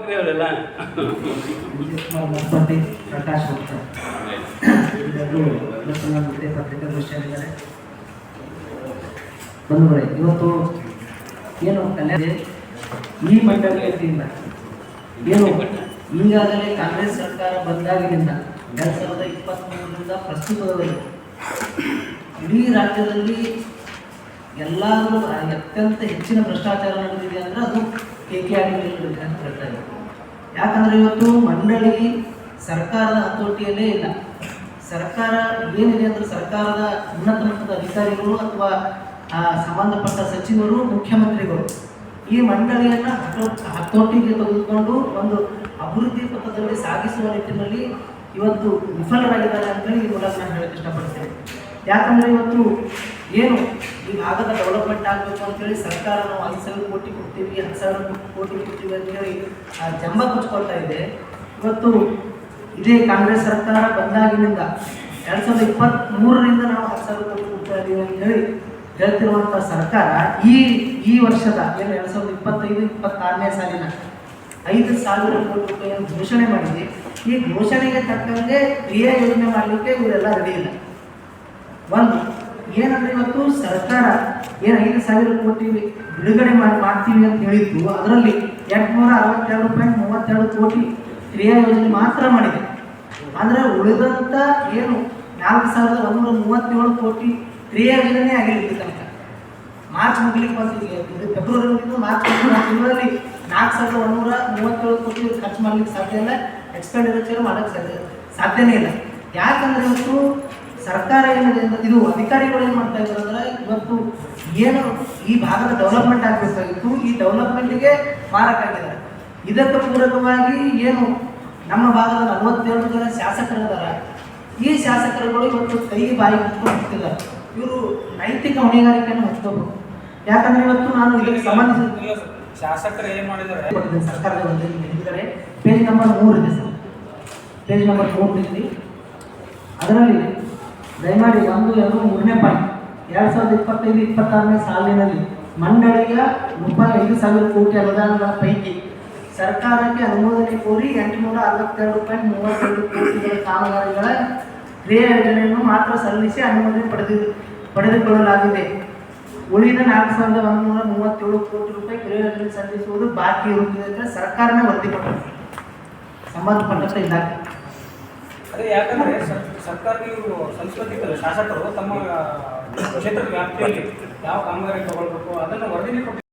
ಹೋಗ್ರಿ ಅವರೆಲ್ಲ. ಪ್ರಕಾಶ್ ಹೋಗ್ತಾರೆ ಪತ್ರಿಕಾಗೋಷ್ಠಿಯಾಗಿದ್ದಾರೆ. ಬಂಧುಗಳೇ, ಇವತ್ತು ಏನು ಕಲ್ಯಾಣ ಈ ಮಂಡಳಿಯಿಂದ ಏನು ಈಗಾಗಲೇ ಕಾಂಗ್ರೆಸ್ ಸರ್ಕಾರ ಬಂದಾಗಿನಿಂದ 2023ರಿಂದ ಪ್ರಸ್ತುತದವರೆಗೆ ಇಡೀ ರಾಜ್ಯದಲ್ಲಿ ಎಲ್ಲಾದರೂ ಅತ್ಯಂತ ಹೆಚ್ಚಿನ ಭ್ರಷ್ಟಾಚಾರ ನಡೆದಿದೆ ಅಂದರೆ ಅದು KKR ಅಂತ ಹೇಳ್ತಾ ಇದ್ದಾರೆ. ಯಾಕಂದರೆ ಇವತ್ತು ಮಂಡಳಿ ಸರ್ಕಾರದ ಹತೋಟಿಯಲ್ಲೇ ಇಲ್ಲ. ಸರ್ಕಾರ ಏನಿದೆ ಅಂದರೆ ಸರ್ಕಾರದ ಉನ್ನತ ಮಟ್ಟದ ಅಧಿಕಾರಿಗಳು ಅಥವಾ ಸಂಬಂಧಪಟ್ಟ ಸಚಿವರು, ಮುಖ್ಯಮಂತ್ರಿಗಳು ಈ ಮಂಡಳಿಯನ್ನು ಹತೋಟಿಗೆ ತೆಗೆದುಕೊಂಡು ಒಂದು ಅಭಿವೃದ್ಧಿ ಪಥದಲ್ಲಿ ಸಾಗಿಸುವ ನಿಟ್ಟಿನಲ್ಲಿ ಇವತ್ತು ವಿಫಲರಾಗಿದ್ದಾರೆ ಅಂತೇಳಿ ಈ ಮೂಲಕ ನಾನು ಹೇಳಕ್ಕೆ ಇಷ್ಟಪಡ್ತೇನೆ. ಯಾಕಂದರೆ ಇವತ್ತು ಏನು ಈ ಭಾಗದ ಡೆವಲಪ್ಮೆಂಟ್ ಆಗಬೇಕು ಅಂತೇಳಿ ಸರ್ಕಾರ ನಾವು 5,000 ಕೋಟಿ ಕೊಡ್ತೀವಿ, 10,000 ಕೋಟಿ ಕೊಡ್ತೀವಿ ಅಂತೇಳಿ ಜಂಬ ಕೊಚ್ಕೊಳ್ತಾ ಇದೆ. ಇವತ್ತು ಇದೇ ಕಾಂಗ್ರೆಸ್ ಸರ್ಕಾರ ಬಂದಾಗಿನಿಂದ 2023ರಿಂದ ನಾವು 10,000 ಕೋಟಿ ಕೊಡ್ತಾ ಇದ್ದೀವಿ ಅಂತೇಳಿ ಹೇಳ್ತಿರುವಂಥ ಸರ್ಕಾರ ಈ ವರ್ಷದ ಏನು 2025-26ನೇ ಸಾಲಿನ 5,000 ಕೋಟಿ ರೂಪಾಯಿಯನ್ನು ಘೋಷಣೆ ಮಾಡಿದೆ. ಈ ಘೋಷಣೆಗೆ ತಕ್ಕಂಗೆ ಕ್ರಿಯಾ ಯೋಜನೆ ಮಾಡಲಿಕ್ಕೆ ಇವರೆಲ್ಲ ರೆಡಿ ಇಲ್ಲ. ಒಂದು ಏನಂದರೆ ಇವತ್ತು ಸರ್ಕಾರ ಏನು 5,000 ಕೋಟಿ ಬಿಡುಗಡೆ ಮಾಡ್ತೀವಿ ಅಂತ ಹೇಳಿದ್ದು, ಅದರಲ್ಲಿ 862.32 ಕೋಟಿ ಕ್ರಿಯಾ ಯೋಜನೆ ಮಾತ್ರ ಮಾಡಿದೆ. ಅಂದರೆ ಉಳಿದಂಥ ಏನು 4,137 ಕೋಟಿ ಕ್ರಿಯಾ ಯೋಜನೆ ಆಗಿರುತ್ತೆ ತನಕ. ಮಾರ್ಚ್ ಮುಗಿಲಿಕ್ಕೆ ಬಂದಿದೆ, ಫೆಬ್ರವರಿ ಮುಗಿದು ಮಾರ್ಚ್ ತಿಂಗಳಲ್ಲಿ 4,137 ಕೋಟಿ ಖರ್ಚು ಮಾಡಲಿಕ್ಕೆ ಸಾಧ್ಯ ಇಲ್ಲ, ಎಕ್ಸ್ಪೆಂಡಿಚರ್ ಮಾಡೋಕ್ಕೆ ಸಾಧ್ಯನೇ ಇಲ್ಲ. ಯಾಕಂದರೆ ಇವತ್ತು ಸರ್ಕಾರ ಏನಿದೆ ಅಂತ ಇದು ಅಧಿಕಾರಿಗಳು ಏನು ಮಾಡ್ತಾ ಇದ್ದಾರೆ ಅಂದರೆ ಇವತ್ತು ಏನು ಈ ಭಾಗದ ಡೆವಲಪ್ಮೆಂಟ್ ಆಗಬೇಕಾಗಿತ್ತು, ಈ ಡೆವಲಪ್ಮೆಂಟಿಗೆ ಮಾರಕ್ಕಾಗಿದ್ದಾರೆ. ಇದಕ್ಕೆ ಪೂರಕವಾಗಿ ಏನು ನಮ್ಮ ಭಾಗದ 42 ಜನ ಶಾಸಕರಿದ್ದಾರೆ. ಈ ಶಾಸಕರುಗಳು ಇವತ್ತು ಕೈ ಬಾಯಿ ಮುಚ್ಕೊಂಡು ಹೋಗ್ತಿದ್ದಾರೆ. ಇವರು ನೈತಿಕ ಹೊಣೆಗಾರಿಕೆಯನ್ನು ಹೊತ್ಕೋಬೇಕು. ಯಾಕಂದರೆ ಇವತ್ತು ನಾನು ಇದಕ್ಕೆ ಸಂಬಂಧಿಸಿದ ಶಾಸಕರು ಏನು ಮಾಡಿದ್ದಾರೆ ಸರ್ಕಾರದ ಹಿಂದ್ಗಡೆ ಪೇಜ್ ನಂಬರ್ 3 ಇದೆ ಸರ್. ಪೇಜ್ ನಂಬರ್ 3 ಇದೆ. ಅದರಲ್ಲಿ ದಯಮಾಡಿ 1, 2, 3ನೇ ಪಾಯಿಂಟ್ 2025-26ನೇ ಸಾಲಿನಲ್ಲಿ ಮಂಡಳಿಯ ರೂಪಾಯಿ 5,000 ಕೋಟಿ ಅನುದಾನಗಳ ಪೈಕಿ ಸರ್ಕಾರಕ್ಕೆ ಅನುಮೋದನೆ ಕೋರಿ 862.32 ಕೋಟಿಗಳ ಕಾಮಗಾರಿಗಳ ಕ್ರಿಯಾ ಯೋಜನೆಯನ್ನು ಮಾತ್ರ ಸಲ್ಲಿಸಿ ಅನುಮೋದನೆ ಪಡೆದುಕೊಳ್ಳಲಾಗಿದೆ. ಉಳಿದ 4,137 ಕೋಟಿ ರೂಪಾಯಿ ಕ್ರಿಯಾ ಯೋಜನೆ ಸಲ್ಲಿಸುವುದು ಬಾಕಿ ಇರುತ್ತದೆ ಅಂತ ಸರ್ಕಾರನೇ ವರದಿ ಕೊಟ್ಟಿದೆ, ಸಂಬಂಧಪಟ್ಟಂತೆ ಇಲಾಖೆ. ಅದೇ ಯಾಕಂದರೆ ಸರ್ಕಾರಕ್ಕೆ ಇವರು ಸಂಸ್ಕೃತಿಕ ಶಾಸಕರು ತಮ್ಮ ಕ್ಷೇತ್ರದ ವ್ಯಾಪ್ತಿಯಲ್ಲಿ ಯಾವ ಕಾಮಗಾರಿ ತಗೊಳ್ಬೇಕು ಅದನ್ನು ವರದಿನೇ ಕೊಟ್ಟು